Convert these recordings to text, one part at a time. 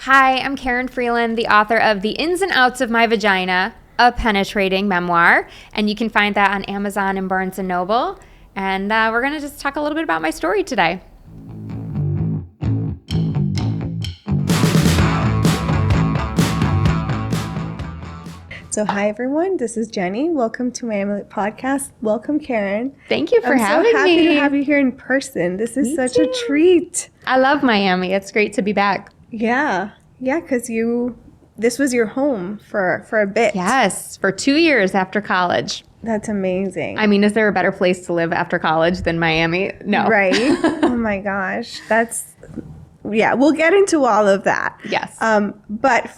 Hi, I'm Karin Freeland, the author of The Ins and Outs of My Vagina, a Penetrating Memoir. And you can find that on Amazon and Barnes & Noble. And we're going to just talk a little bit about my story today. So hi everyone, this is Jenny. Welcome to my Amulet podcast. Welcome Karin. Thank you for having me. I'm so happy to have you here in person. This is such a treat. I love Miami. It's great to be back. Yeah, because this was your home for a bit. Yes, for 2 years after college. That's amazing. I mean, is there a better place to live after college than Miami? No. Right? Oh my gosh. We'll get into all of that. Yes. But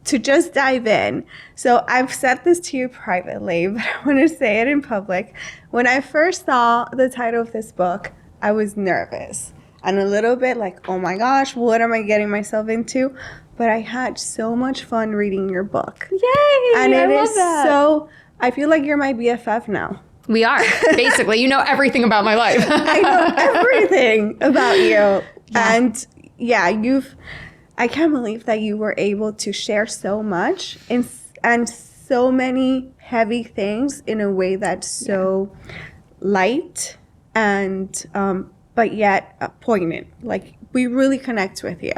to just dive in. So I've said this to you privately, but I want to say it in public. When I first saw the title of this book, I was nervous and a little bit like, oh my gosh, what am I getting myself into? But I had so much fun reading your book. Yay! And I love that. I feel like you're my BFF now. We are. Basically, you know everything about my life. I know everything about you. Yeah. And I can't believe that you were able to share so much and so many heavy things in a way that's so light and but yet poignant. Like we really connect with you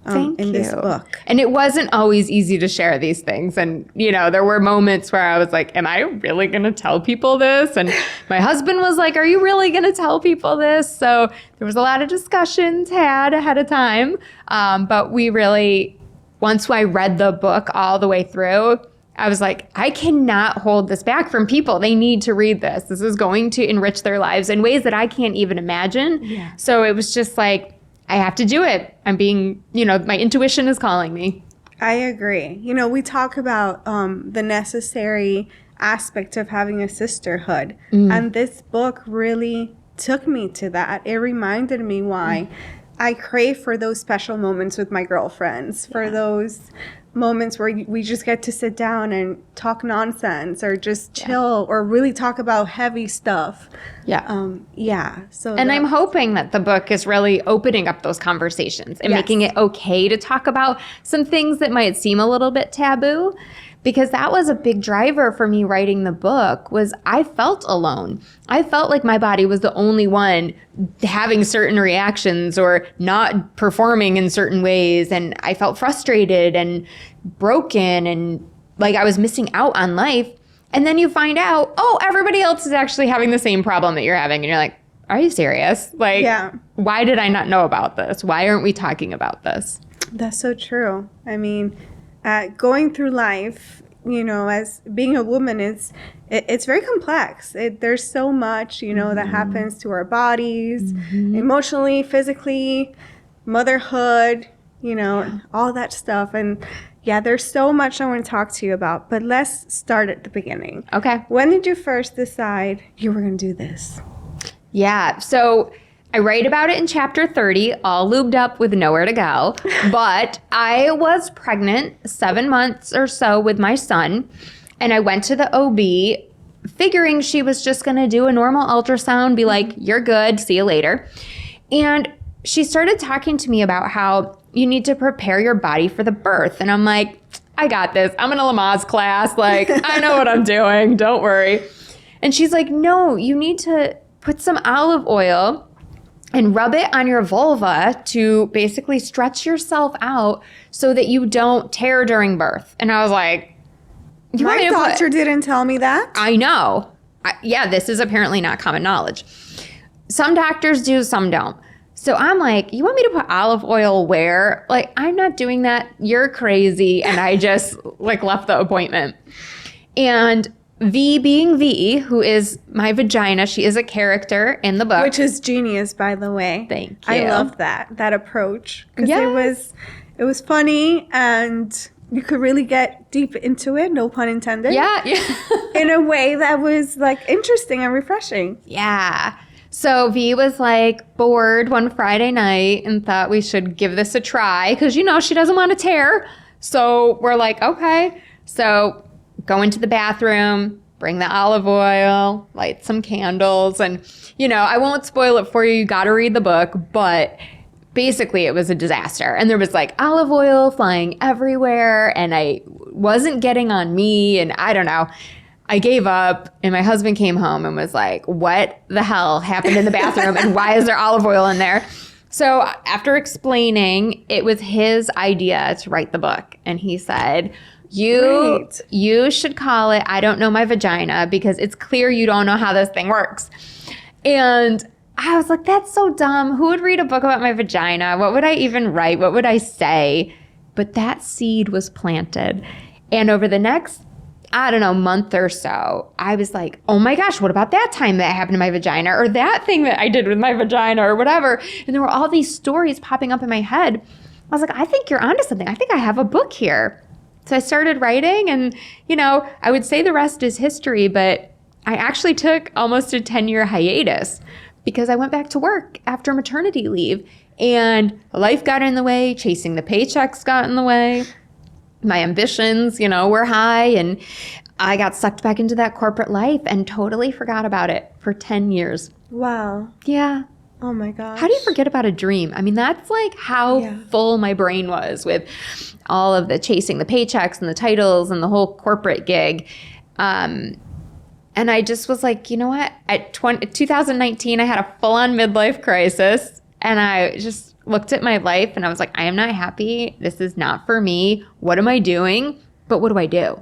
in this book. And it wasn't always easy to share these things. And, there were moments where I was like, am I really going to tell people this? And my husband was like, are you really going to tell people this? So there was a lot of discussions had ahead of time. But we really, once I read the book all the way through, I was like, I cannot hold this back from people. They need to read this. This is going to enrich their lives in ways that I can't even imagine. Yeah. So it was just like, I have to do it. I'm being, my intuition is calling me. I agree. We talk about the necessary aspect of having a sisterhood. And this book really took me to that. It reminded me why I crave for those special moments with my girlfriends, for those moments where we just get to sit down and talk nonsense or just chill or really talk about heavy stuff. I'm hoping that the book is really opening up those conversations and making it okay to talk about some things that might seem a little bit taboo. Because that was a big driver for me writing the book was I felt alone. I felt like my body was the only one having certain reactions or not performing in certain ways. And I felt frustrated and broken and like I was missing out on life. And then you find out, everybody else is actually having the same problem that you're having. And you're like, are you serious? Why did I not know about this? Why aren't we talking about this? That's so true. I mean, going through life, as being a woman, it's very complex. There's so much, that happens to our bodies, emotionally, physically, motherhood, all that stuff. And there's so much I want to talk to you about. But let's start at the beginning. Okay. When did you first decide you were going to do this? Yeah. So I write about it in chapter 30, all lubed up with nowhere to go. But I was pregnant 7 months or so with my son. And I went to the OB figuring she was just going to do a normal ultrasound, be like, you're good, see you later. And she started talking to me about how you need to prepare your body for the birth. And I'm like, I got this. I'm in a Lamaze class. I know what I'm doing. Don't worry. And she's like, no, you need to put some olive oil and rub it on your vulva to basically stretch yourself out so that you don't tear during birth. And I was like, my doctor didn't tell me that. I know. This is apparently not common knowledge. Some doctors do, some don't. So I'm like, you want me to put olive oil where? I'm not doing that. You're crazy. And I just left the appointment. And V being V, who is my vagina, she is a character in the book. Which is genius, by the way. Thank you. I love that approach. Because it was funny and you could really get deep into it, no pun intended. Yeah. In a way that was interesting and refreshing. Yeah. So V was bored one Friday night and thought we should give this a try because, she doesn't want to tear. So we're like, okay. So go into the bathroom, bring the olive oil, light some candles. And, I won't spoil it for you. You got to read the book. But basically it was a disaster. And there was like olive oil flying everywhere and I wasn't getting on me. And I don't know. I gave up and my husband came home and was like, what the hell happened in the bathroom and why is there olive oil in there? So after explaining, it was his idea to write the book. And he said, you should call it I Don't Know My Vagina because it's clear you don't know how this thing works. And I was like, that's so dumb. Who would read a book about my vagina? What would I even write? What would I say? But that seed was planted. And over the next, I don't know, month or so, I was like, oh my gosh, what about that time that happened to my vagina or that thing that I did with my vagina or whatever? And there were all these stories popping up in my head. I was like, I think you're onto something. I think I have a book here. So I started writing and, I would say the rest is history, but I actually took almost a 10-year hiatus because I went back to work after maternity leave and life got in the way, chasing the paychecks got in the way. My ambitions, were high and I got sucked back into that corporate life and totally forgot about it for 10 years. Wow. Yeah. Oh my gosh. How do you forget about a dream? I mean, that's like how full my brain was with all of the chasing the paychecks and the titles and the whole corporate gig. And I just was like, you know what? At 2019, I had a full-on midlife crisis. And I just looked at my life and I was like, I am not happy. This is not for me. What am I doing? But what do I do?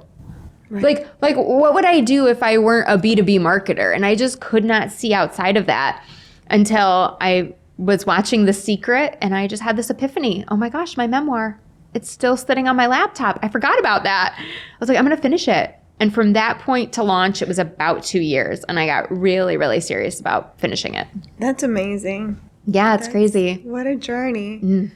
Right. Like what would I do if I weren't a B2B marketer? And I just could not see outside of that until I was watching The Secret and I just had this epiphany. Oh my gosh, my memoir. It's still sitting on my laptop. I forgot about that. I was like, I'm going to finish it. And from that point to launch, it was about 2 years. And I got really, really serious about finishing it. That's amazing. Yeah, it's crazy. What a journey. Mm.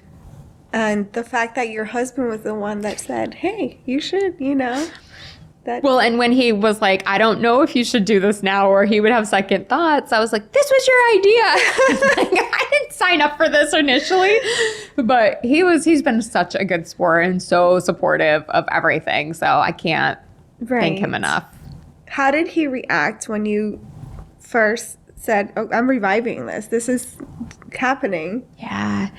And the fact that your husband was the one that said, hey, you should, Well, and when he was like, I don't know if you should do this now, or he would have second thoughts, I was like, this was your idea. I didn't sign up for this initially. But he's been such a good sport and so supportive of everything. So I can't thank him enough. How did he react when you first said, oh, I'm reviving this? This is happening. Yeah.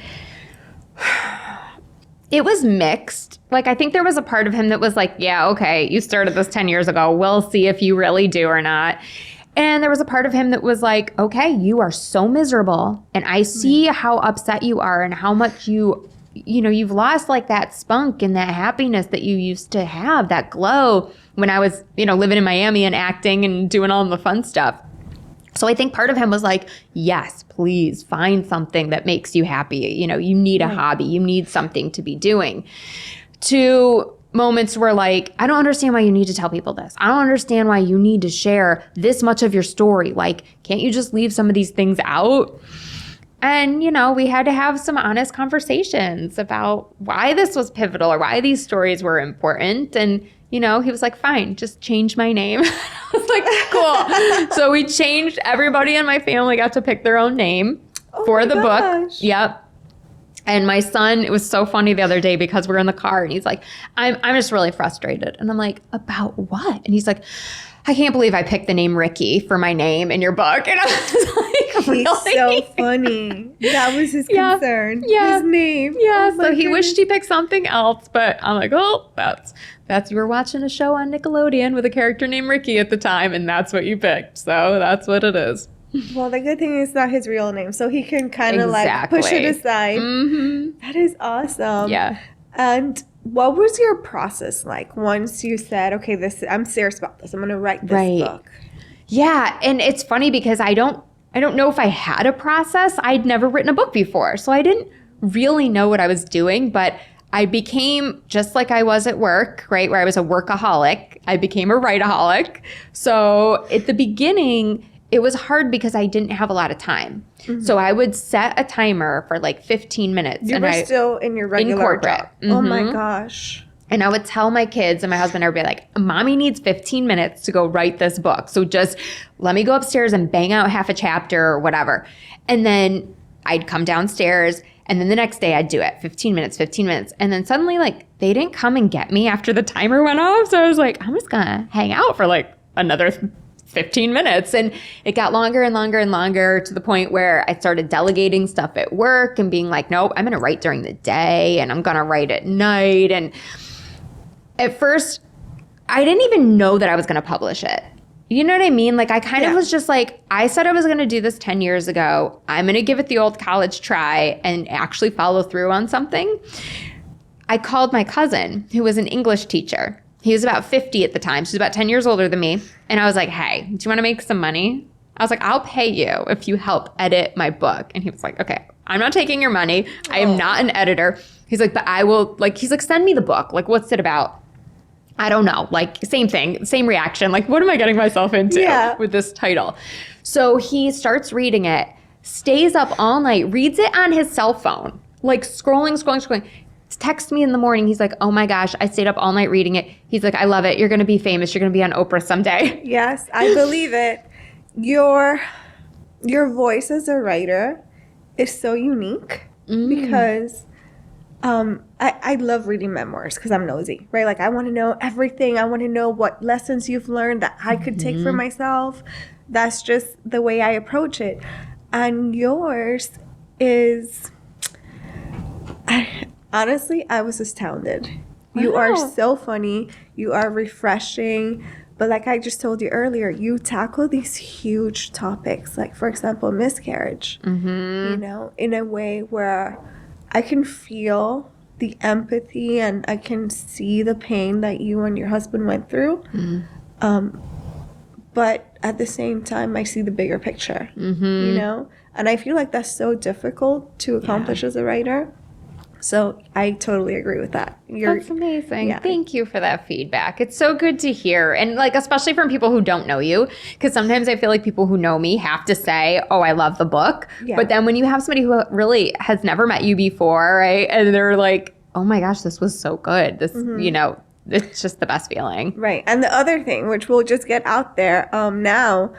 It was mixed. Like, I think there was a part of him that was like, yeah, okay, you started this 10 years ago. We'll see if you really do or not. And there was a part of him that was like, okay, you are so miserable. And I see how upset you are and how much you've lost like that spunk and that happiness that you used to have, that glow when I was, living in Miami and acting and doing all the fun stuff. So I think part of him was like, yes, please find something that makes you happy. You need a hobby. You need something to be doing. To moments where like, I don't understand why you need to tell people this. I don't understand why you need to share this much of your story. Like, can't you just leave some of these things out? And, we had to have some honest conversations about why this was pivotal or why these stories were important. And, he was like, fine, just change my name. I was like, cool. So we changed, everybody in my family got to pick their own name for the book. Yep. And my son, it was so funny the other day because we're in the car and he's like, I'm just really frustrated. And I'm like, about what? And he's like, I can't believe I picked the name Ricky for my name in your book. And I was like, really? He's so funny. That was his concern. Yeah. His name. Yeah. So he wished he picked something else, but I'm like, oh, that's you were watching a show on Nickelodeon with a character named Ricky at the time, and that's what you picked. So that's what it is. Well, the good thing is not his real name, so he can kind of like push it aside. Mm-hmm. That is awesome. Yeah. And what was your process like once you said, okay, I'm serious about this. I'm going to write this book? Yeah. And it's funny because I don't know if I had a process. I'd never written a book before. So I didn't really know what I was doing, but I became just like I was at work, right? Where I was a workaholic. I became a writeaholic. So at the beginning, it was hard because I didn't have a lot of time. Mm-hmm. So I would set a timer for like 15 minutes. You were still in your regular job. Mm-hmm. Oh my gosh. And I would tell my kids and my husband, everybody like, mommy needs 15 minutes to go write this book. So just let me go upstairs and bang out half a chapter or whatever. And then I'd come downstairs and then the next day I'd do it, 15 minutes. And then suddenly like they didn't come and get me after the timer went off. So I was like, I'm just going to hang out for like another 15 minutes. And it got longer and longer and longer to the point where I started delegating stuff at work and being like, nope, I'm going to write during the day and I'm going to write at night. And at first, I didn't even know that I was going to publish it. You know what I mean? Like, I kind of was just like, I said I was going to do this 10 years ago. I'm going to give it the old college try and actually follow through on something. I called my cousin, who was an English teacher. He was about 50 at the time. She's about 10 years older than me. And I was like, hey, do you want to make some money? I was like, I'll pay you if you help edit my book. And he was like, okay, I'm not taking your money. I am not an editor. He's like, but I will, like, he's like, send me the book. Like, what's it about? I don't know. Like, same thing, same reaction. Like, what am I getting myself into with this title? So he starts reading it, stays up all night, reads it on his cell phone, like scrolling. Texts me in the morning. He's like, oh my gosh, I stayed up all night reading it. He's like, I love it. You're going to be famous. You're going to be on Oprah someday. Yes, I believe it. Your voice as a writer is so unique because I love reading memoirs because I'm nosy, right? Like, I want to know everything. I want to know what lessons you've learned that I could take for myself. That's just the way I approach it. And yours is... Honestly, I was astounded. Wow. You are so funny. You are refreshing. But like I just told you earlier, you tackle these huge topics. Like, for example, miscarriage, you know, in a way where I can feel the empathy and I can see the pain that you and your husband went through. But at the same time, I see the bigger picture, you know? And I feel like that's so difficult to accomplish as a writer. So I totally agree with that. That's amazing. Yeah. Thank you for that feedback. It's so good to hear. And like, especially from people who don't know you, because sometimes I feel like people who know me have to say, oh, I love the book. Yeah. But then when you have somebody who really has never met you before, right? And they're like, oh my gosh, this was so good. This, you know, it's just the best feeling. Right. And the other thing, which we'll just get out there now,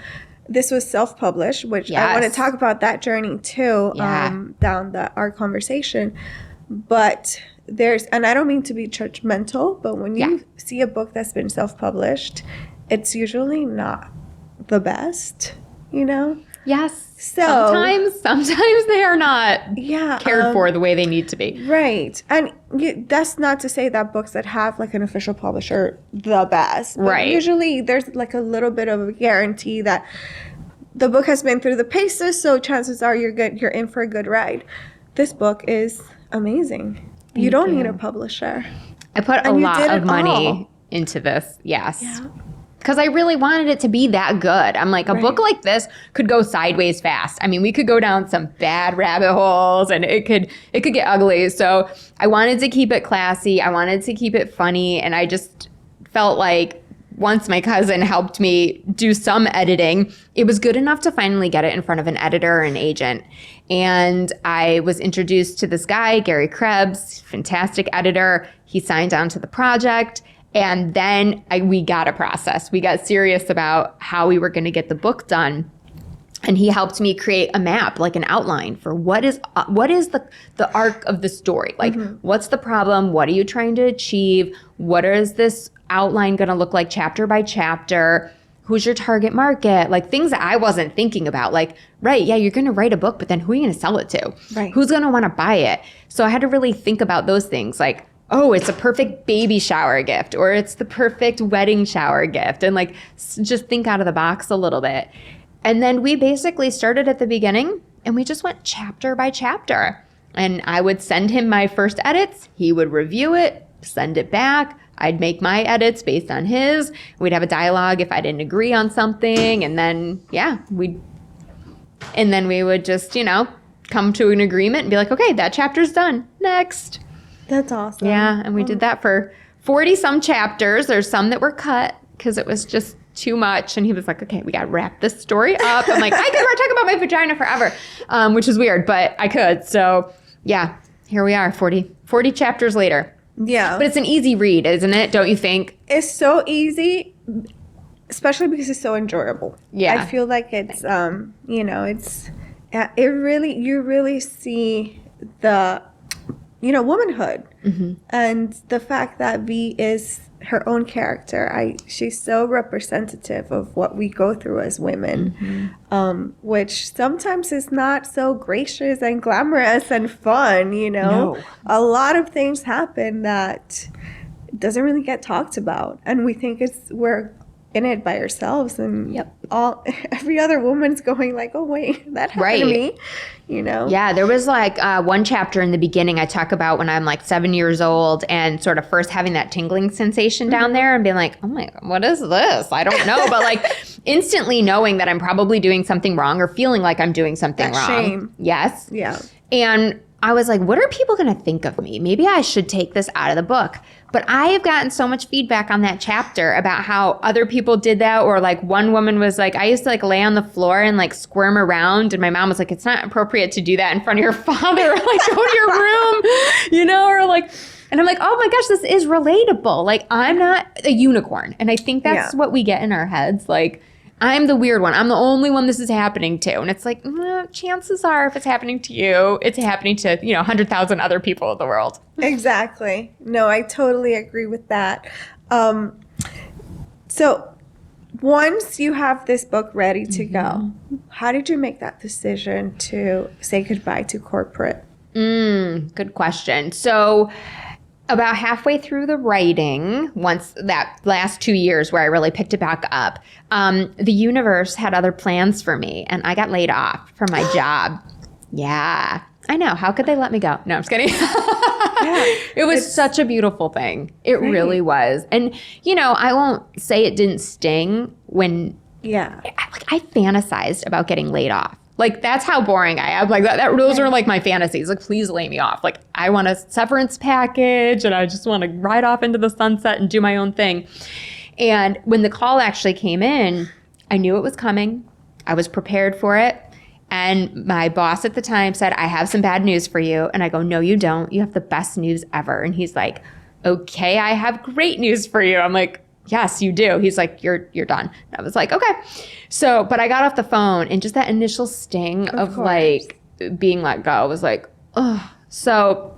this was self-published, which I want to talk about that journey too, down our conversation. But there's, and I don't mean to be judgmental, but when you see a book that's been self-published, it's usually not the best, you know? Yes. So sometimes they are not cared for the way they need to be. Right. And that's not to say that books that have like an official publisher, the best. But right. Usually there's like a little bit of a guarantee that the book has been through the paces, so chances are you're in for a good ride. This book is amazing. You don't need a publisher. I put a lot of money into this. Yes. Yeah. Because I really wanted it to be that good. I'm like, a book like this could go sideways fast. I mean, we could go down some bad rabbit holes and it could get ugly. So I wanted to keep it classy. I wanted to keep it funny. And I just felt like once my cousin helped me do some editing, it was good enough to finally get it in front of an editor or an agent. And I was introduced to this guy, Gary Krebs, fantastic editor. He signed on to the project. And then we got a process. We got serious about how we were going to get the book done. And he helped me create a map, like an outline for what is the arc of the story. Like, what's the problem? What are you trying to achieve? What is this outline going to look like chapter by chapter? Who's your target market? Like, things that I wasn't thinking about. Like, right, yeah, you're going to write a book, but then who are you going to sell it to? Right. Who's going to want to buy it? So I had to really think about those things. Like, oh, it's a perfect baby shower gift, or it's the perfect wedding shower gift. And like, just think out of the box a little bit. And then we basically started at the beginning and we just went chapter by chapter. And I would send him my first edits. He would review it, send it back. I'd make my edits based on his. We'd have a dialogue if I didn't agree on something. And then, we would just, come to an agreement and be like, okay, that chapter's done. Next. That's awesome. Yeah. And we did that for 40 some chapters. There's some that were cut because it was just too much. And he was like, okay, we got to wrap this story up. I'm like, I could talk about my vagina forever, which is weird, but I could. So yeah, here we are 40 chapters later. Yeah. But it's an easy read, isn't it? Don't you think? It's so easy, especially because it's so enjoyable. Yeah. I feel like it's, you really see the womanhood. And the fact that V is her own character, she's so representative of what we go through as women, which sometimes is not so gracious and glamorous and fun. No. A lot of things happen that doesn't really get talked about, and we think we're in it by ourselves, and every other woman's going like, oh wait, that happened to me. Yeah, there was like one chapter in the beginning I talk about when I'm like 7 years old and sort of first having that tingling sensation down there and being like, oh my God, what is this? I don't know. But like instantly knowing that I'm probably doing something wrong or feeling like I'm doing something wrong. Shame. Yes. Yeah. And I was like, what are people going to think of me? Maybe I should take this out of the book. But I have gotten so much feedback on that chapter about how other people did that. Or like one woman was like, I used to like lay on the floor and like squirm around. And my mom was like, it's not appropriate to do that in front of your father. Like go to your room, or like, and I'm like, oh my gosh, this is relatable. Like I'm not a unicorn. And I think that's what we get in our heads. Like, I'm the weird one. I'm the only one this is happening to. And it's like, chances are if it's happening to you, it's happening to, 100,000 other people in the world. Exactly. No, I totally agree with that. So once you have this book ready to go, how did you make that decision to say goodbye to corporate? Good question. So about halfway through the writing, once that last 2 years where I really picked it back up, the universe had other plans for me and I got laid off from my job. Yeah, I know. How could they let me go? No, I'm just kidding. It was such a beautiful thing. It really was. And, I won't say it didn't sting when I fantasized about getting laid off. Like, that's how boring I am. Like, those are like my fantasies. Like, please lay me off. Like, I want a severance package and I just want to ride off into the sunset and do my own thing. And when the call actually came in, I knew it was coming. I was prepared for it. And my boss at the time said, I have some bad news for you. And I go, no, you don't. You have the best news ever. And he's like, okay, I have great news for you. I'm like, yes, you do. He's like, you're done. And I was like, okay. So, but I got off the phone and just that initial sting of like being let go was like, oh. So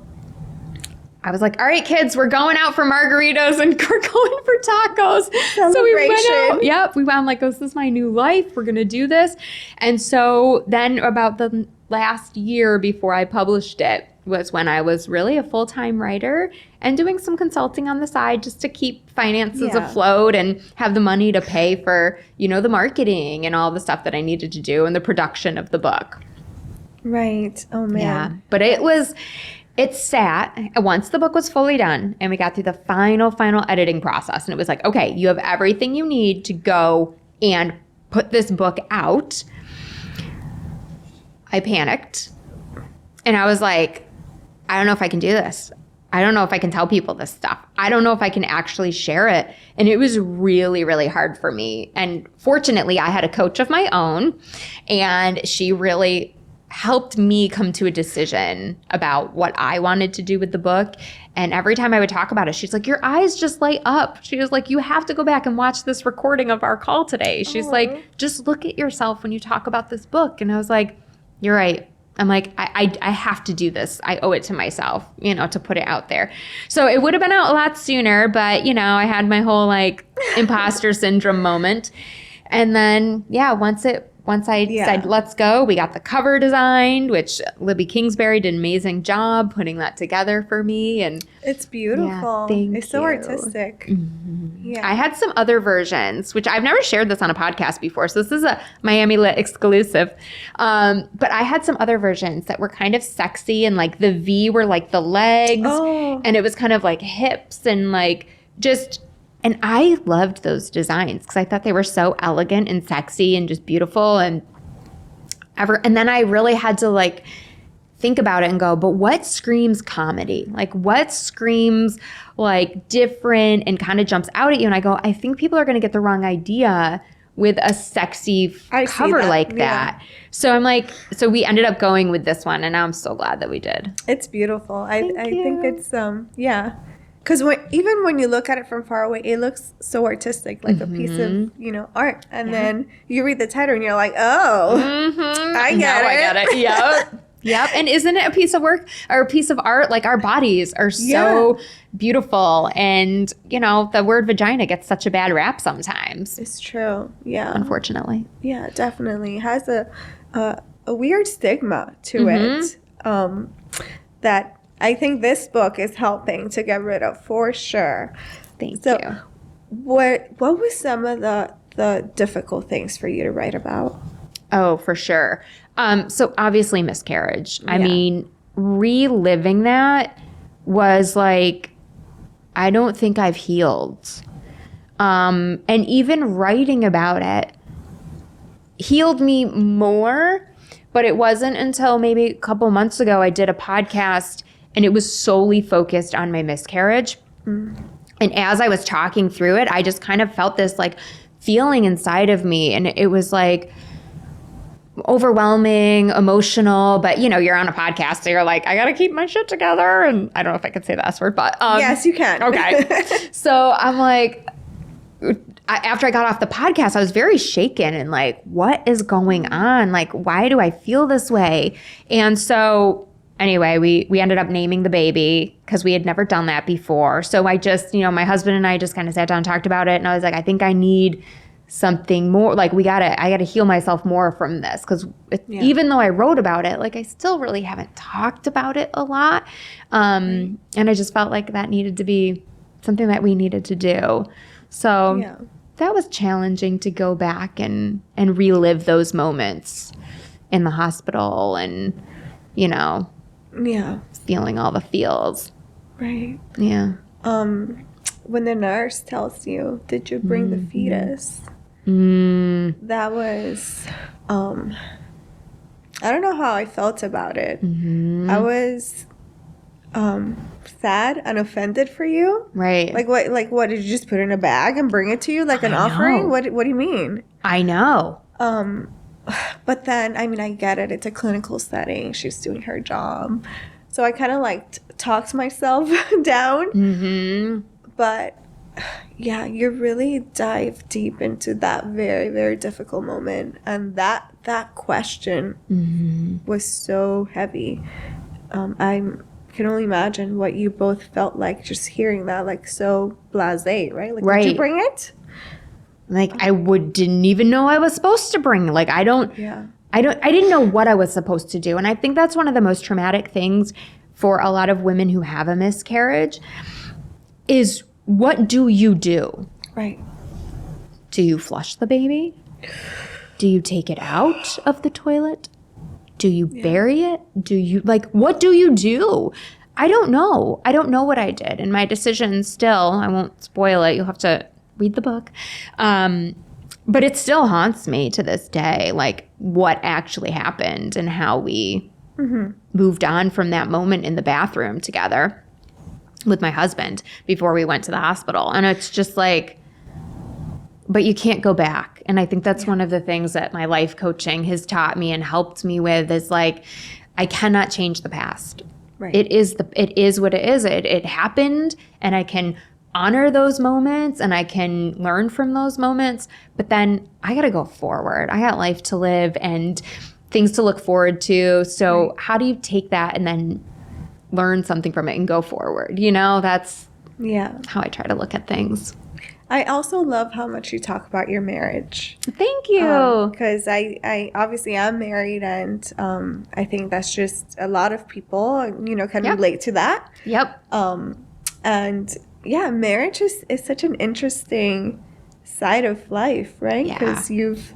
I was like, all right, kids, we're going out for margaritas and we're going for tacos. So we went out. Yep. We went like, this is my new life. We're going to do this. And so then about the last year before I published it was when I was really a full-time writer and doing some consulting on the side just to keep finances afloat and have the money to pay for, the marketing and all the stuff that I needed to do and the production of the book. Right. Oh, man. Yeah. But it sat once the book was fully done and we got through the final editing process. And it was like, okay, you have everything you need to go and put this book out. I panicked and I was like, I don't know if I can do this. I don't know if I can tell people this stuff. I don't know if I can actually share it. And it was really, really hard for me. And fortunately, I had a coach of my own and she really helped me come to a decision about what I wanted to do with the book. And every time I would talk about it, she's like, your eyes just light up. She was like, you have to go back and watch this recording of our call today. She's like, just look at yourself when you talk about this book. And I was like, you're right. I'm like, I have to do this. I owe it to myself, to put it out there. So it would have been out a lot sooner, but, I had my whole like imposter syndrome moment. And then, once I said, let's go, we got the cover designed, which Libby Kingsbury did an amazing job putting that together for me. And it's beautiful. It's so artistic. Yeah. I had some other versions, which I've never shared this on a podcast before. So this is a Miami Lit exclusive. But I had some other versions that were kind of sexy and like the V were like the legs and it was kind of like hips and like just... And I loved those designs because I thought they were so elegant and sexy and just beautiful and then I really had to like think about it and go, but what screams comedy? Like what screams like different and kind of jumps out at you? And I go, I think people are going to get the wrong idea with a sexy cover like that. So I'm like, so we ended up going with this one and I'm so glad that we did. It's beautiful. I think it's, because even when you look at it from far away, it looks so artistic, like a piece of, art. And then you read the title and you're like, oh, I get it. Yep. Yep. And isn't it a piece of work or a piece of art? Like our bodies are so beautiful. And, you know, the word vagina gets such a bad rap sometimes. It's true. Yeah. Unfortunately. Yeah, definitely. It has a weird stigma to it that I think this book is helping to get rid of for sure. Thank you. What was some of the difficult things for you to write about? Oh, for sure. So obviously miscarriage. I mean, reliving that was like, I don't think I've healed. And even writing about it healed me more, but it wasn't until maybe a couple months ago I did a podcast and it was solely focused on my miscarriage. And as I was talking through it, I just kind of felt this like feeling inside of me. And it was like overwhelming, emotional, but you know, you're on a podcast, so you're like, I got to keep my shit together. And I don't know if I could say the S word, but yes, you can. Okay. So I'm like, after I got off the podcast, I was very shaken and like, what is going on? Like, why do I feel this way? And so anyway, we ended up naming the baby because we had never done that before. So I just, you know, my husband and I just kind of sat down and talked about it. And I was like, I think I need something more. Like I gotta heal myself more from this. Because even though I wrote about it, like I still really haven't talked about it a lot. And I just felt like that needed to be something that we needed to do. So that was challenging to go back and relive those moments in the hospital and, you know, feeling all the feels. Right. Yeah. When the nurse tells you, did you bring the fetus? That was, I don't know how I felt about it. I was sad and offended for you. Right. Like what did you just put in a bag and bring it to you like an offering? What do you mean? I know. But then, I mean, I get it. It's a clinical setting. She's doing her job. So I kind of like talked myself down. But yeah, you really dive deep into that very, very difficult moment. And that question was so heavy. I can only imagine what you both felt like just hearing that, like so blasé, right? Like, did you bring it? Like I didn't even know I was supposed to bring. Like I didn't know what I was supposed to do. And I think that's one of the most traumatic things for a lot of women who have a miscarriage is what do you do? Right. Do you flush the baby? Do you take it out of the toilet? Do you bury it? Do you what do you do? I don't know. I don't know what I did. And my decision still, I won't spoil it. You'll have to read the book. But it still haunts me to this day, like what actually happened and how we moved on from that moment in the bathroom together with my husband before we went to the hospital. And it's just like, but you can't go back. And I think that's one of the things that my life coaching has taught me and helped me with is like, I cannot change the past. Right. It is what it is. It happened, and I can honor those moments and I can learn from those moments, but then I got to go forward. I got life to live and things to look forward to. So how do you take that and then learn something from it and go forward? You know, that's how I try to look at things. I also love how much you talk about your marriage. Thank you. Because I obviously am married, and I think that's just a lot of people, you know, can relate to that. Yep. And yeah, marriage is such an interesting side of life, right? Because you've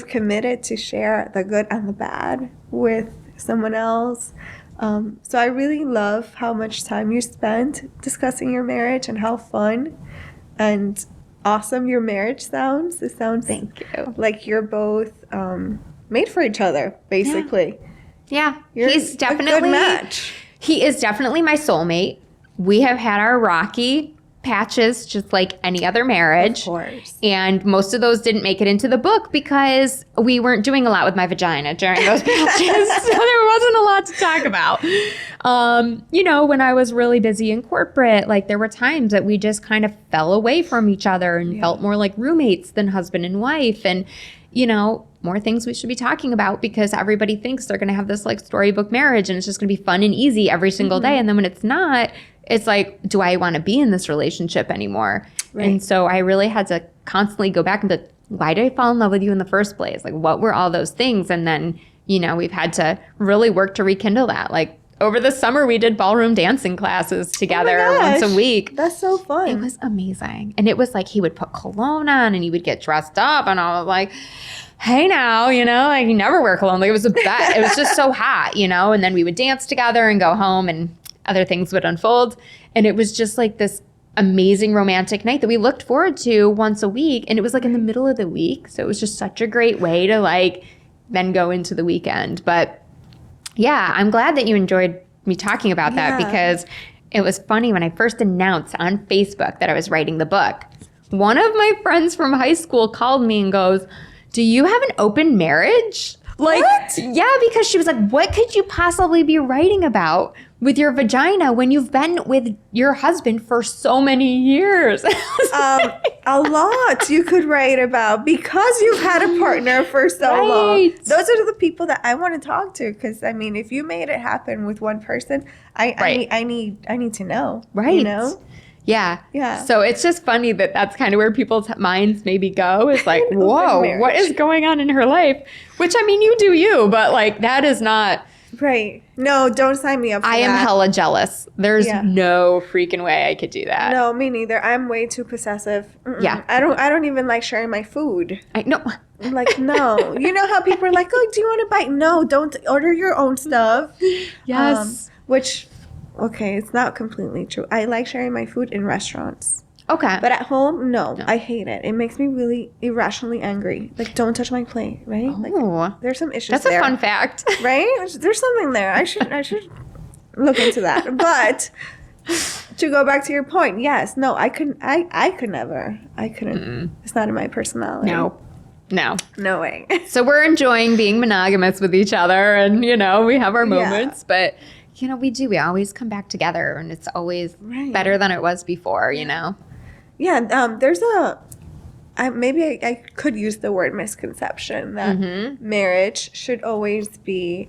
committed to share the good and the bad with someone else. So I really love how much time you spent discussing your marriage and how fun and awesome your marriage sounds. It sounds Thank you. like you're both made for each other, basically. Yeah. You're He's a definitely good match. He is definitely my soulmate. We have had our rocky patches just like any other marriage. Of course. And most of those didn't make it into the book because we weren't doing a lot with my vagina during those patches. So there wasn't a lot to talk about. You know, when I was really busy in corporate, like there were times that we just kind of fell away from each other and felt more like roommates than husband and wife. And, more things we should be talking about, because everybody thinks they're going to have this like storybook marriage and it's just going to be fun and easy every single day. And then when it's not, it's like, do I want to be in this relationship anymore? Right. And so I really had to constantly go back and be, why did I fall in love with you in the first place? Like, what were all those things? And then, we've had to really work to rekindle that. Like, over the summer, we did ballroom dancing classes together once a week. That's so fun. It was amazing. And it was like he would put cologne on and he would get dressed up. And I was like, hey now, like you never wear cologne. Like it was a bet. It was just so hot, And then we would dance together and go home and other things would unfold. And it was just like this amazing romantic night that we looked forward to once a week. And it was like in the middle of the week. So it was just such a great way to like then go into the weekend. But yeah, I'm glad that you enjoyed me talking about that, because it was funny when I first announced on Facebook that I was writing the book. One of my friends from high school called me and goes, do you have an open marriage? Like, what? Yeah, because she was like, what could you possibly be writing about with your vagina when you've been with your husband for so many years? A lot you could write about, because you've had a partner for so long. Those are the people that I want to talk to, because if you made it happen with one person, I need to know. Right. Yeah. So it's just funny that that's kind of where people's minds maybe go. It's like, whoa, what is going on in her life? Which, you do you, but like that is not. Right. No, don't sign me up for that. I am hella jealous. There's no freaking way I could do that. No, me neither. I'm way too possessive. Yeah. I don't even like sharing my food. I know. Like, no. You know how people are like, oh, do you want to bite? No, don't order your own stuff. Yes. Okay, it's not completely true. I like sharing my food in restaurants. Okay. But at home, no. I hate it. It makes me really irrationally angry. Like, don't touch my plate, right? Oh. Like, there's some issues there. That's a fun fact. Right? There's something there. I should look into that. But to go back to your point, yes. No, I could never. I couldn't. Mm-mm. It's not in my personality. No way. So we're enjoying being monogamous with each other, and, we have our moments, but... we always come back together, and it's always better than it was before, Yeah, there's maybe I could use the word misconception that marriage should always be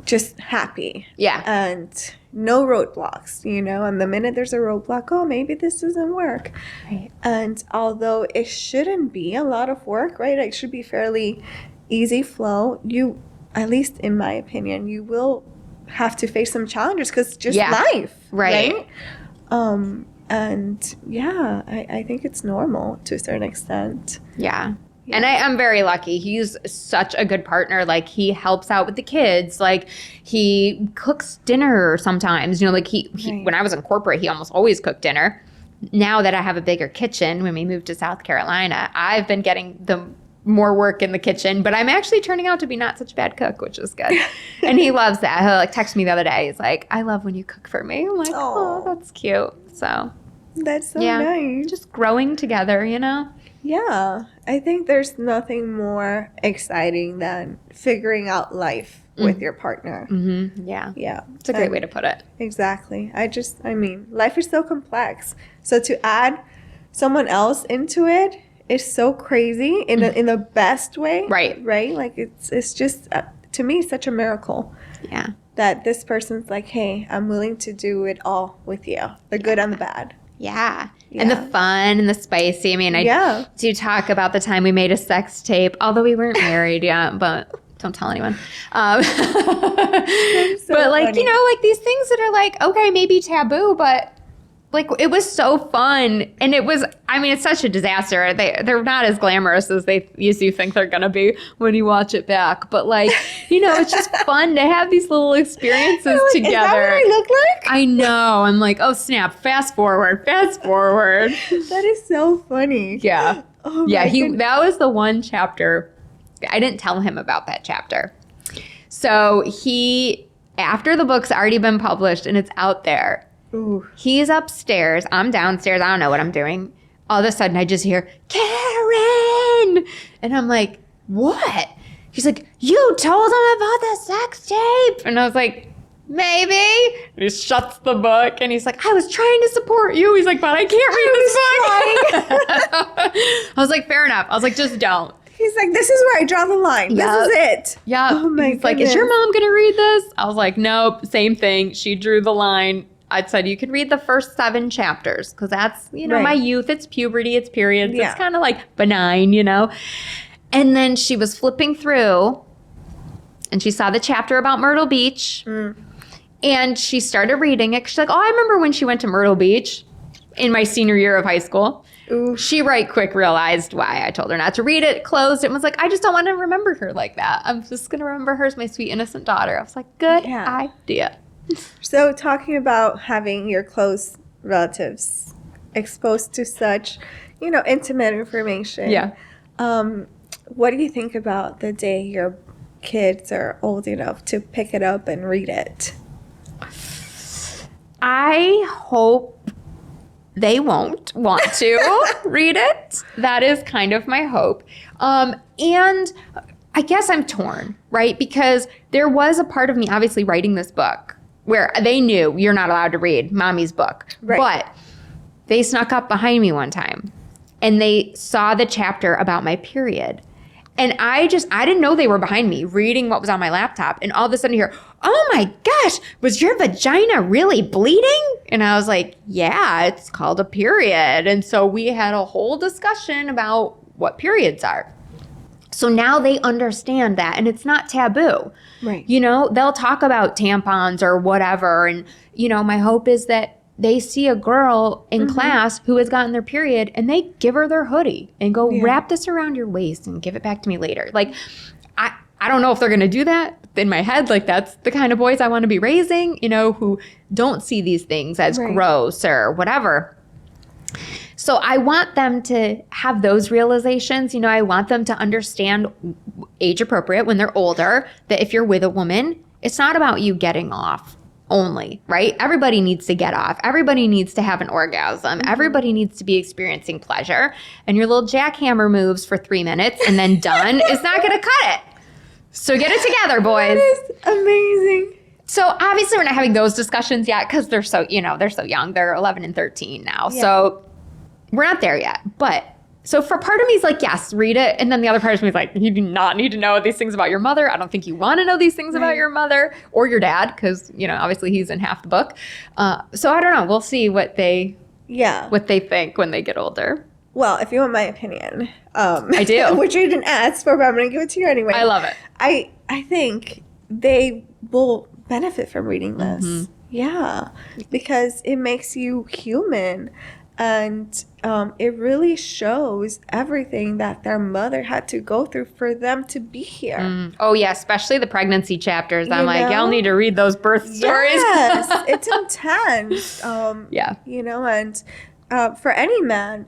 just happy. Yeah. And no roadblocks, and the minute there's a roadblock, oh, maybe this doesn't work. Right. And although it shouldn't be a lot of work, right, it should be fairly easy flow, at least in my opinion, you will have to face some challenges, because just life, right? And I think it's normal to a certain extent. Yeah. And I'm very lucky. He's such a good partner. Like, he helps out with the kids. Like, he cooks dinner sometimes. Like he when I was in corporate, he almost always cooked dinner. Now that I have a bigger kitchen, when we moved to South Carolina, I've been getting the more work in the kitchen, but I'm actually turning out to be not such a bad cook, which is good. And he loves that. He'll like text me the other day. He's like, I love when you cook for me. I'm like, oh, that's cute. So that's so nice. Just growing together, Yeah. I think there's nothing more exciting than figuring out life with your partner. Mm-hmm. Yeah. It's a great way to put it. Exactly. Life is so complex. So to add someone else into it, it's so crazy in the best way. Right. Like it's just to me such a miracle. Yeah. That this person's like, hey, I'm willing to do it all with you. The good and the bad. Yeah. And the fun and the spicy. I do talk about the time we made a sex tape, although we weren't married yet, but don't tell anyone. But like, funny. Like these things that are like, okay, maybe taboo, but like, it was so fun. And it was, it's such a disaster. They're not as glamorous as you think they're going to be when you watch it back. But like, it's just fun to have these little experiences together. Is that what I look like? I know. I'm like, oh, snap. Fast forward. That is so funny. Yeah. Oh yeah. That was the one chapter. I didn't tell him about that chapter. So after the book's already been published and it's out there, ooh. He's upstairs. I'm downstairs. I don't know what I'm doing. All of a sudden, I just hear, Karin! And I'm like, what? He's like, you told him about the sex tape. And I was like, maybe. And he shuts the book and he's like, I was trying to support you. He's like, but I can't read this book. I was like, fair enough. I was like, just don't. He's like, this is where I draw the line. Yep. This is it. Yeah. Oh my He's like, goodness. is your mom going to read this? I was like, nope, same thing. She drew the line. I said, you can read the first 7 chapters because that's, my youth. It's puberty. It's periods. Yeah. It's kind of like benign, And then she was flipping through and she saw the chapter about Myrtle Beach. And she started reading it. She's like, oh, I remember when she went to Myrtle Beach in my senior year of high school. Ooh. She right quick realized why I told her not to read it, closed it, and was like, I just don't want to remember her like that. I'm just going to remember her as my sweet, innocent daughter. I was like, good idea. So talking about having your close relatives exposed to such, intimate information. Yeah. What do you think about the day your kids are old enough to pick it up and read it? I hope they won't want to read it. That is kind of my hope. And I guess I'm torn, right? Because there was a part of me obviously writing this book where they knew you're not allowed to read mommy's book. Right. But they snuck up behind me one time and they saw the chapter about my period. And I didn't know they were behind me reading what was on my laptop. And all of a sudden you hear, oh my gosh, was your vagina really bleeding? And I was like, yeah, it's called a period. And so we had a whole discussion about what periods are. So now they understand that and it's not taboo. Right. They'll talk about tampons or whatever. And, my hope is that they see a girl in class who has gotten their period and they give her their hoodie and go, wrap this around your waist and give it back to me later. Like, I don't know if they're going to do that. In my head, like that's the kind of boys I want to be raising, who don't see these things as gross or whatever. So I want them to have those realizations. I want them to understand age appropriate when they're older, that if you're with a woman, it's not about you getting off only, right? Everybody needs to get off. Everybody needs to have an orgasm. Everybody needs to be experiencing pleasure. And your little jackhammer moves for 3 minutes and then done is not going to cut it. So get it together, boys. That is amazing. So obviously we're not having those discussions yet because they're so young. They're 11 and 13 now. Yeah. So we're not there yet. But so for part of me is like, yes, read it. And then the other part of me is like, you do not need to know these things about your mother. I don't think you want to know these things about your mother or your dad because, obviously he's in half the book. So I don't know. We'll see what they think when they get older. Well, if you want my opinion. I do. Which you didn't ask for, but I'm going to give it to you anyway. I love it. I think they will benefit from reading this. Mm-hmm. Yeah. Because it makes you human. And it really shows everything that their mother had to go through for them to be here. Oh, yeah, especially the pregnancy chapters. I'm like, y'all need to read those birth stories. Yes, it's intense. And for any man,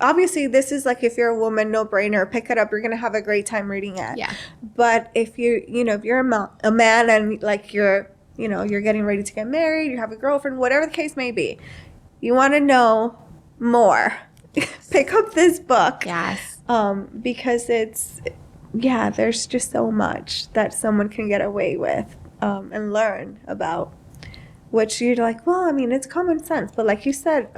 obviously this is like if you're a woman, no brainer, pick it up. You're going to have a great time reading it. Yeah. But if if you're a man and like you're getting ready to get married, you have a girlfriend, whatever the case may be, you want to know more, pick up this book. Yes. Because there's just so much that someone can get away with and learn about, which you're like, well, I mean, it's common sense. But like you said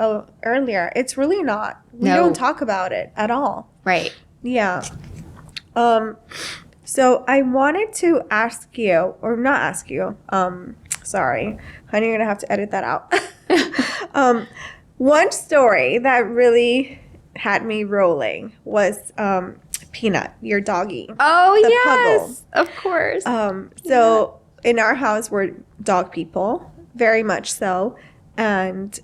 earlier, it's really not. We don't talk about it at all. Right. Yeah. So I wanted to ask you, or not ask you, sorry, honey, you're going to have to edit that out. One story that really had me rolling was Peanut, your doggy. Oh, the yes, puggle. Of course. So in our house, we're dog people, very much so. And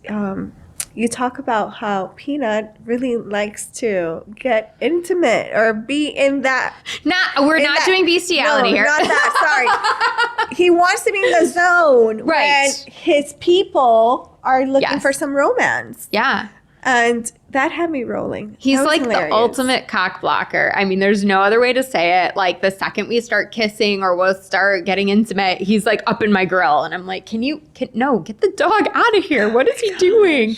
you talk about how Peanut really likes to get intimate or be in that. We're not doing bestiality here. Not that. Sorry. He wants to be in the zone when his people are looking for some romance. Yeah. And that had me rolling. He's like hilarious. The ultimate cock blocker. I mean, there's no other way to say it. Like the second we start kissing or we'll start getting intimate, he's like up in my grill. And I'm like, no, get the dog out of here. What is he doing?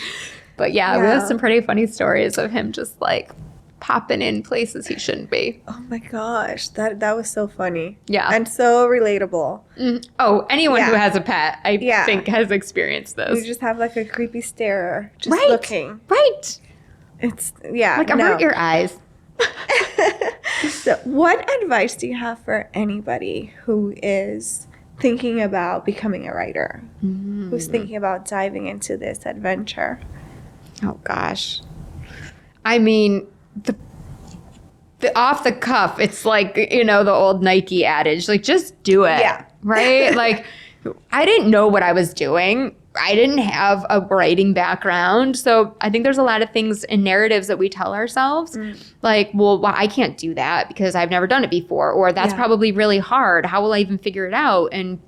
But we have some pretty funny stories of him just like popping in places he shouldn't be. Oh my gosh. That was so funny. Yeah. And so relatable. Mm-hmm. Oh, anyone who has a pet, I think has experienced this. You just have like a creepy stare just looking. Right. It's, like avert your eyes. So what advice do you have for anybody who is thinking about becoming a writer, who's thinking about diving into this adventure? Oh, gosh. I mean, the off the cuff, it's like, the old Nike adage, like, just do it. Yeah. Right? Like, I didn't know what I was doing. I didn't have a writing background. So I think there's a lot of things and narratives that we tell ourselves. Like, well, I can't do that because I've never done it before. Or that's probably really hard. How will I even figure it out? And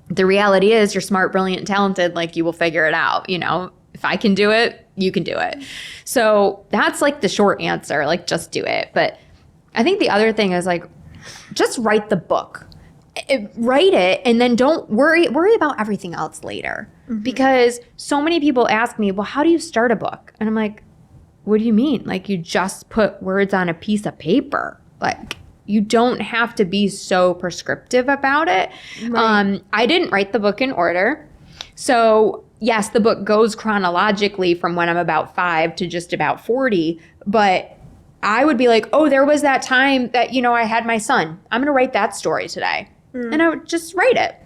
the reality is you're smart, brilliant, talented. Like, you will figure it out. If I can do it, you can do it. So that's like the short answer, like, just do it. But I think the other thing is, like, just write the book. Write it, and then don't worry about everything else later. Because so many people ask me, well, how do you start a book? And I'm like, what do you mean? Like, you just put words on a piece of paper. Like, you don't have to be so prescriptive about it. Right. I didn't write the book in order. So yes, the book goes chronologically from when I'm about 5 to just about 40. But I would be like, oh, there was that time that, I had my son. I'm going to write that story today. And I would just write it.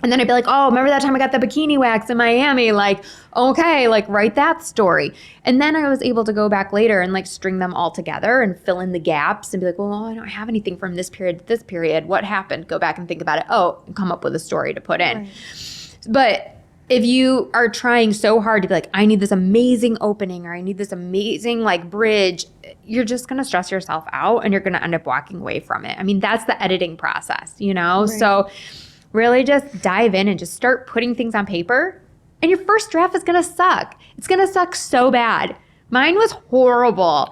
And then I'd be like, oh, remember that time I got the bikini wax in Miami? Like, okay, like, write that story. And then I was able to go back later and, like, string them all together and fill in the gaps and be like, well, I don't have anything from this period to this period. What happened? Go back and think about it. Oh, and come up with a story to put in. Right. But if you are trying so hard to be like, I need this amazing opening or I need this amazing, like, bridge, you're just going to stress yourself out and you're going to end up walking away from it. I mean, that's the editing process, Right. So really just dive in and just start putting things on paper. And your first draft is going to suck. It's going to suck so bad. Mine was horrible.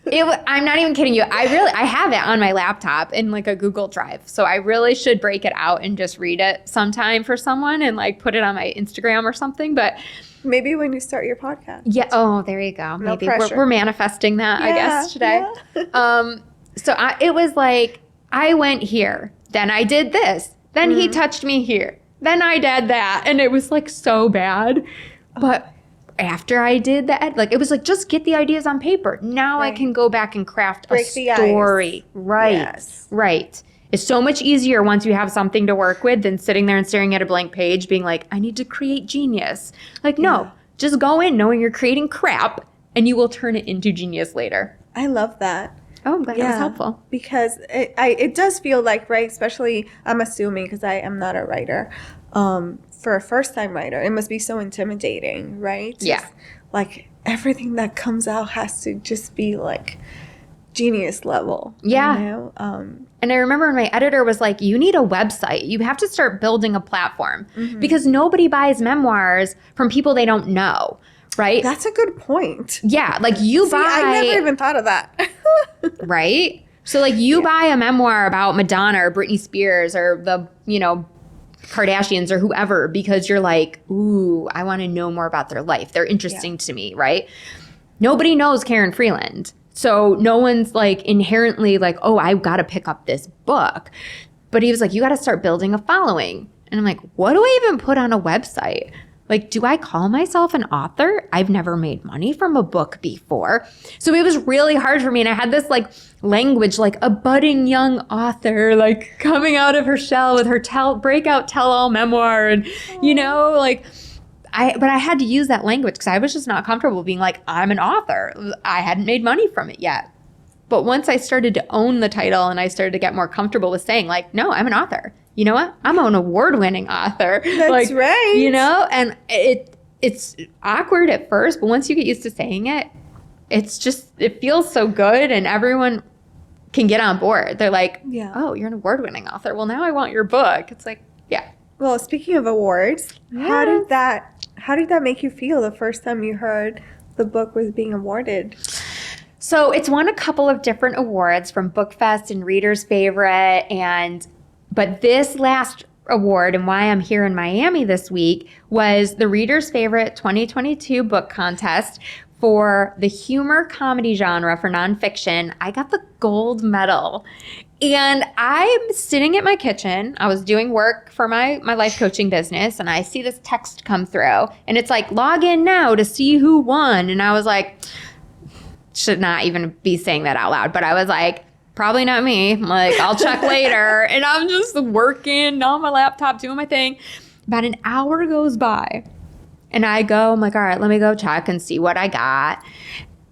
I'm not even kidding you. I have it on my laptop in, like, a Google Drive. So I really should break it out and just read it sometime for someone and, like, put it on my Instagram or something. But maybe when you start your podcast. Yeah. Oh, there you go. No Maybe pressure. we're manifesting that, I guess, today. Yeah. So it was like, I went here, then I did this, then he touched me here, then I did that. And it was, like, so bad. But after I did that, like, it was like, just get the ideas on paper. Now I can go back and craft a story. Right. Yes. Right. It's so much easier once you have something to work with than sitting there and staring at a blank page being like, I need to create genius. Like, no, just go in knowing you're creating crap and you will turn it into genius later. I love that. Oh, I'm glad that was helpful. Because it does feel like, right, especially I'm assuming because I am not a writer, for a first-time writer, it must be so intimidating, right? Yeah. Like, everything that comes out has to just be, like, genius level. Yeah. And I remember when my editor was like, you need a website. You have to start building a platform because nobody buys memoirs from people they don't know, right? That's a good point. Yeah. Like, you buy. I never even thought of that. Right? So, like, you buy a memoir about Madonna or Britney Spears or the, Kardashians or whoever because you're like, ooh, I want to know more about their life. They're interesting to me, right? Nobody knows Karin Freeland. So no one's, like, inherently like, oh, I've got to pick up this book. But he was like, you got to start building a following. And I'm like, what do I even put on a website? Like, do I call myself an author? I've never made money from a book before. So it was really hard for me. And I had this, like, language, like a budding young author, like, coming out of her shell with her breakout tell-all memoir. And, but I had to use that language because I was just not comfortable being like, I'm an author. I hadn't made money from it yet. But once I started to own the title and I started to get more comfortable with saying, like, no, I'm an author. You know what? I'm an award-winning author. That's right. And it's awkward at first, but once you get used to saying it, it feels so good and everyone can get on board. They're like, oh, you're an award-winning author. Well, now I want your book. It's like, yeah. Well, speaking of awards, how did that make you feel the first time you heard the book was being awarded? So it's won a couple of different awards from BookFest and Reader's Favorite, but this last award and why I'm here in Miami this week was the Reader's Favorite 2022 book contest for the humor comedy genre for nonfiction. I got the gold medal. And I'm sitting at my kitchen. I was doing work for my life coaching business, and I see this text come through. And it's like, log in now to see who won. And I was like, should not even be saying that out loud. But I was like, probably not me. I'm like, I'll check later. And I'm just working on my laptop, doing my thing. About an hour goes by. And I'm like, all right, let me go check and see what I got.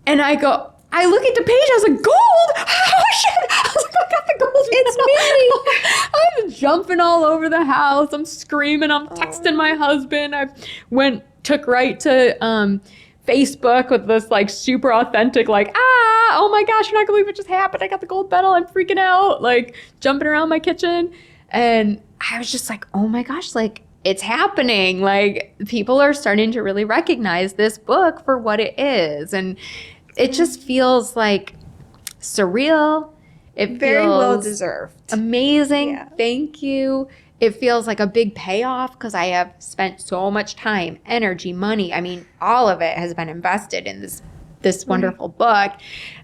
And I look at the page. I was like, gold? Oh, shit. I was like, I got the gold. It's me. I'm jumping all over the house. I'm screaming. I'm texting my husband. I took right to Facebook with this like super authentic, like, oh my gosh, you're not gonna believe what just happened. I got the gold medal. I'm freaking out, like jumping around my kitchen. And I was just like, oh my gosh, like it's happening. Like people are starting to really recognize this book for what it is. And it just feels like surreal. It very feels well deserved. Amazing. Yeah. Thank you. It feels like a big payoff because I have spent so much time, energy, money. I mean, all of it has been invested in this wonderful book.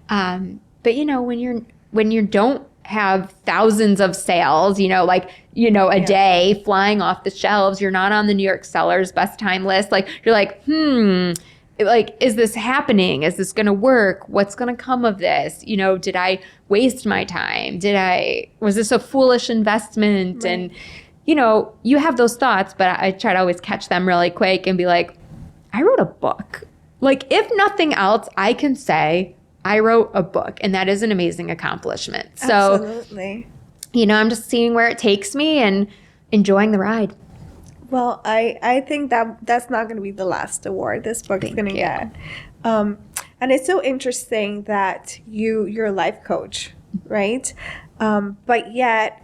But you know, when you don't have thousands of sales, a day flying off the shelves, you're not on the New York Sellers Best Time list. Like you're like, like, is this happening? Is this going to work? What's going to come of this? Did I waste my time? Was this a foolish investment? Right. And, you have those thoughts, but I try to always catch them really quick and be like, I wrote a book. Like, if nothing else, I can say I wrote a book, and that is an amazing accomplishment. So, absolutely. I'm just seeing where it takes me and enjoying the ride. Well, I think that's not going to be the last award this book's going to get. And it's so interesting that you're a life coach, right? But yet,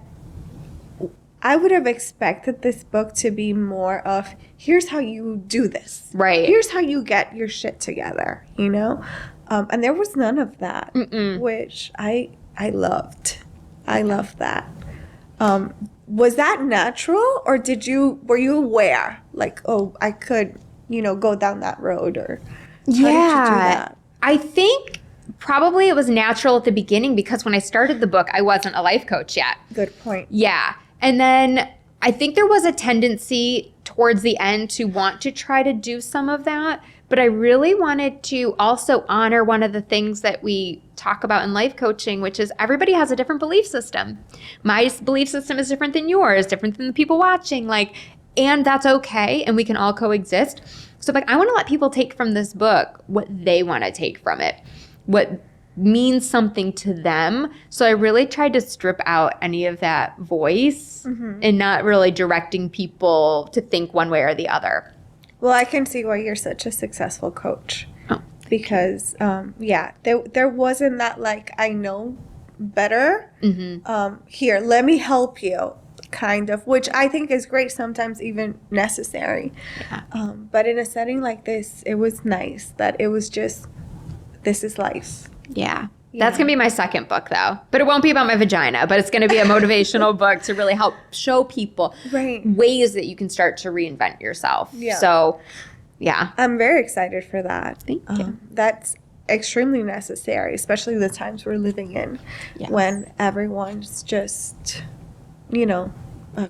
I would have expected this book to be more of, here's how you do this. Right. Here's how you get your shit together, And there was none of that, which I loved. I loved that. Was that natural, or were you aware, like, oh, I could, go down that road, or how did you do that? I think probably it was natural at the beginning because when I started the book, I wasn't a life coach yet. Good point. Yeah. And then I think there was a tendency towards the end to want to try to do some of that. But I really wanted to also honor one of the things that we talk about in life coaching, which is everybody has a different belief system. My belief system is different than yours, different than the people watching, and that's okay, and we can all coexist. So I want to let people take from this book what they want to take from it, what means something to them. So I really tried to strip out any of that voice and not really directing people to think one way or the other. Well, I can see why you're such a successful coach. Oh, because, there wasn't that, like, I know better. Here, let me help you, kind of, which I think is great, sometimes even necessary. Yeah. But in a setting like this, it was nice that it was just, this is life. Yeah. That's going to be my second book, though. But it won't be about my vagina, but it's going to be a motivational book to really help show people ways that you can start to reinvent yourself. Yeah. So, yeah. I'm very excited for that. Thank you. That's extremely necessary, especially the times we're living in when everyone's just,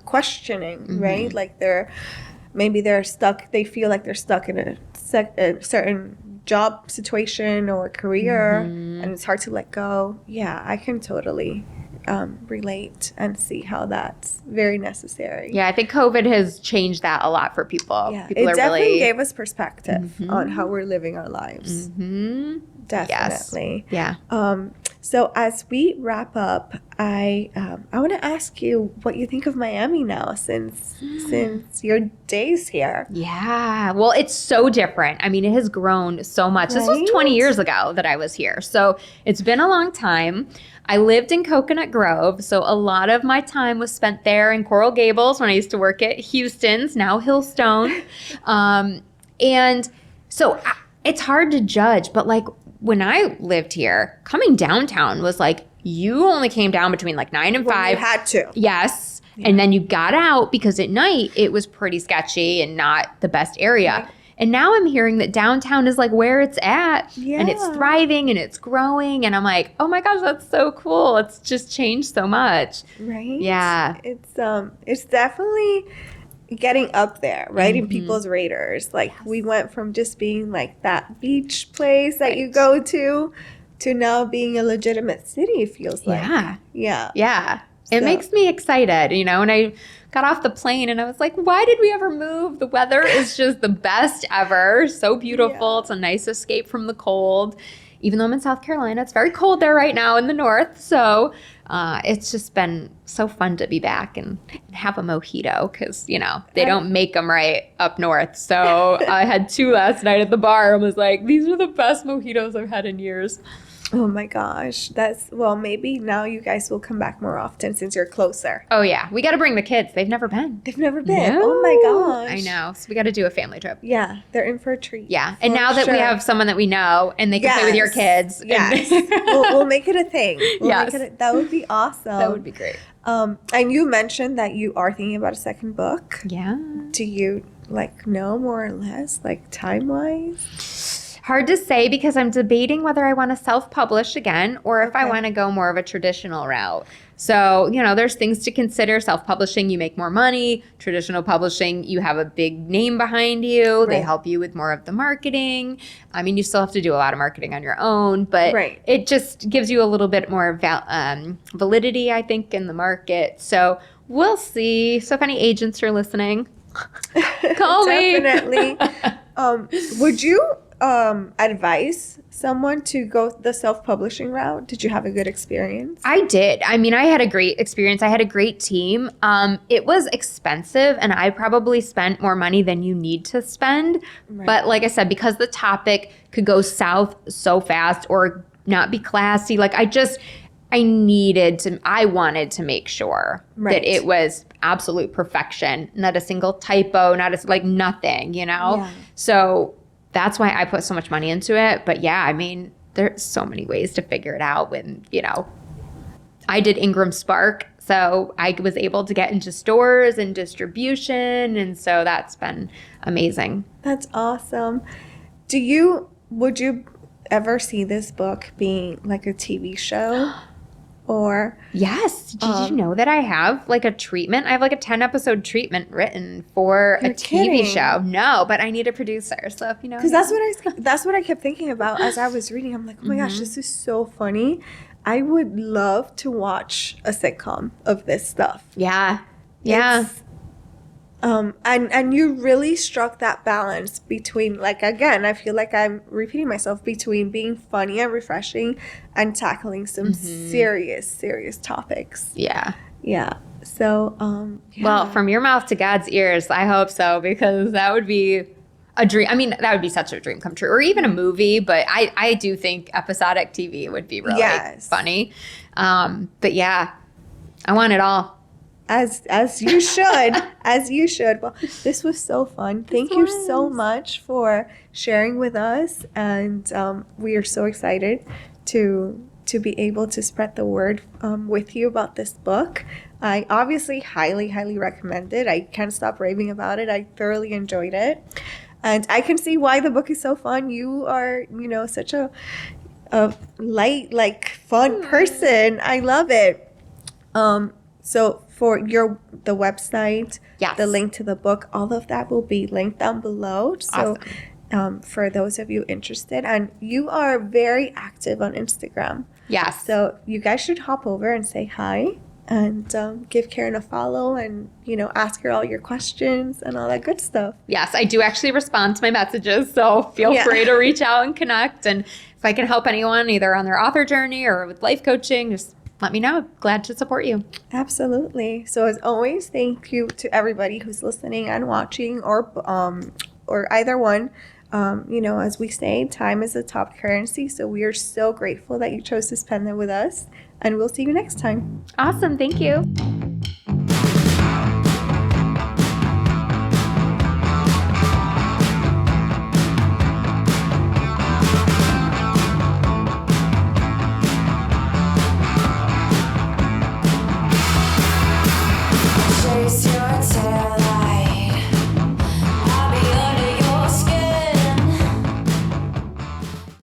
questioning, right? Like they're stuck, they feel like they're stuck in a certain job situation or career, and it's hard to let go. Yeah, I can totally relate and see how that's very necessary. Yeah, I think COVID has changed that a lot for people. Yeah, people it definitely gave us perspective on how we're living our lives. Definitely. Yes. Yeah. So as we wrap up, I want to ask you what you think of Miami now since your days here. Yeah. Well, it's so different. I mean, it has grown so much. Right? This was 20 years ago that I was here. So it's been a long time. I lived in Coconut Grove, so a lot of my time was spent there in Coral Gables when I used to work at Houston's, now Hillstone. And so it's hard to judge, but when I lived here, coming downtown was you only came down between 9 and 5. You had to. Yes. Yeah. And then you got out because at night it was pretty sketchy and not the best area. Right. And now I'm hearing that downtown is where it's at and it's thriving and it's growing. And I'm like, oh my gosh, that's so cool. It's just changed so much. Right. Yeah. It's definitely, getting up there, right? In people's radars. Like we went from just being like that beach place that you go to now being a legitimate city, it feels like. Yeah. It makes me excited, you know, and I got off the plane and I was like, why did we ever move? The weather is just the best ever. So beautiful. It's a nice escape from the cold. Even though I'm in South Carolina, it's very cold there right now in the north. So it's just been so fun to be back and have a mojito because, you know, they don't make them right up north. So I had 2 last night at the bar and was like, these are the best mojitos I've had in years. Oh my gosh. Maybe now you guys will come back more often since you're closer. Oh yeah. We got to bring the kids. They've never been. No. Oh my gosh. I know. So we got to do a family trip. Yeah. They're in for a treat. Yeah. And now that we have someone that we know and they can play with your kids. Yes. we'll make it a thing. That would be awesome. That would be great. And you mentioned that you are thinking about a second book. Yeah. Do you know more or less, time-wise? Hard to say because I'm debating whether I want to self-publish again or if I want to go more of a traditional route. So, you know, there's things to consider. Self-publishing, you make more money. Traditional publishing, you have a big name behind you. Right. They help you with more of the marketing. I mean, you still have to do a lot of marketing on your own, but it just gives you a little bit more validity, I think, in the market. So we'll see. So if any agents are listening, call me. Definitely. Would you advise someone to go the self-publishing route? Did you have a good experience? I did. I mean, I had a great experience. I had a great team. It was expensive and I probably spent more money than you need to spend. Right. But like I said, because the topic could go south so fast or not be classy, I wanted to make sure that it was absolute perfection, not a single typo, nothing, you know? Yeah. So that's why I put so much money into it. But yeah, I mean, there's so many ways to figure it out when, you know, I did Ingram Spark. So I was able to get into stores and distribution. And so that's been amazing. That's awesome. Would you ever see this book being like a TV show? Or yes. Did you know that I have a treatment? I have a 10-episode treatment written for a TV show. No, but I need a producer. So if you know, because that's what I kept thinking about as I was reading. I'm like, oh my gosh, this is so funny. I would love to watch a sitcom of this stuff. Yeah. And you really struck that balance between, again, I feel like I'm repeating myself, between being funny and refreshing and tackling some serious topics. Yeah. So, well, from your mouth to God's ears, I hope so, because that would be a dream. I mean, that would be such a dream come true, or even a movie, but I do think episodic TV would be really funny. But yeah, I want it all. As you should. As you should. Well, this was so fun. Thank you so much for sharing with us, and we are so excited to be able to spread the word with you about this book. I obviously highly recommend it. I can't stop raving about it. I thoroughly enjoyed it, and I can see why the book is so fun. You are, such a light, fun person. I love it. So for the website, the link to the book, all of that will be linked down below. So for those of you interested, and you are very active on Instagram. Yes. So you guys should hop over and say hi and give Karin a follow and, ask her all your questions and all that good stuff. Yes, I do actually respond to my messages. So feel free to reach out and connect. And if I can help anyone either on their author journey or with life coaching, just let me know. Glad to support you. Absolutely. So as always, thank you to everybody who's listening and watching, or either one. As we say, time is the top currency. So we are so grateful that you chose to spend it with us, and we'll see you next time. Awesome. Thank you.